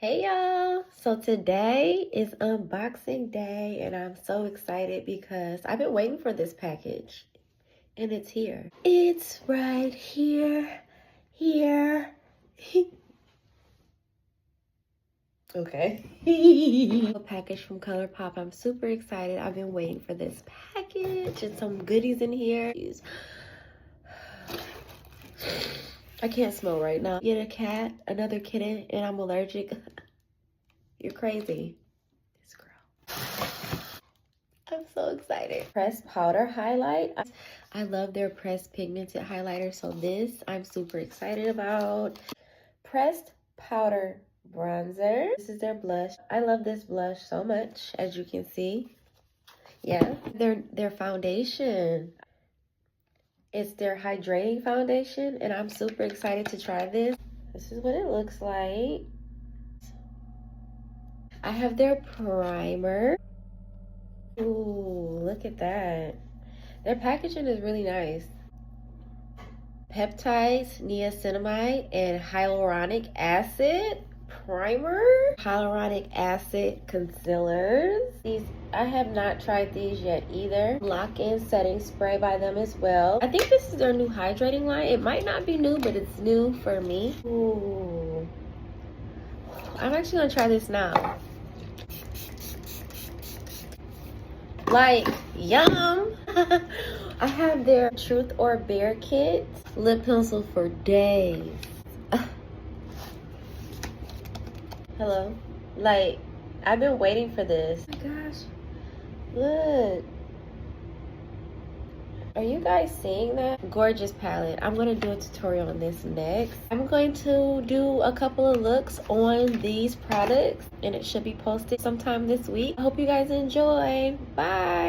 Hey y'all! So today is unboxing day and I'm so excited because I've been waiting for this package and it's here. It's right here. Okay. A package from ColourPop. I'm super excited. I've been waiting for this package and some goodies in here. I can't smell right now. Get a cat, another kitten, and I'm allergic. You're crazy. This girl. I'm so excited. Pressed powder highlight. I love their pressed pigmented highlighter. So this I'm super excited about. Pressed powder bronzer. This is their blush. I love this blush so much, as you can see. Yeah. Their foundation. It's their hydrating foundation, and I'm super excited to try this. This is what it looks like. I have their primer. Ooh, look at that. Their packaging is really nice. Peptides, niacinamide, and hyaluronic acid primer. Hyaluronic acid concealers. These, I have not tried these yet either. Lock-in setting spray by them as well. I think this is their new hydrating line. It might not be new, but it's new for me. Ooh. I'm actually gonna try this now. Like, yum. I have their Truth or Bear kit. Lip pencil for days. Hello. Like, I've been waiting for this. Oh my gosh. Look. Are you guys seeing that? Gorgeous palette. I'm going to do a tutorial on this next. I'm going to do a couple of looks on these products and it should be posted sometime this week. I hope you guys enjoy. Bye.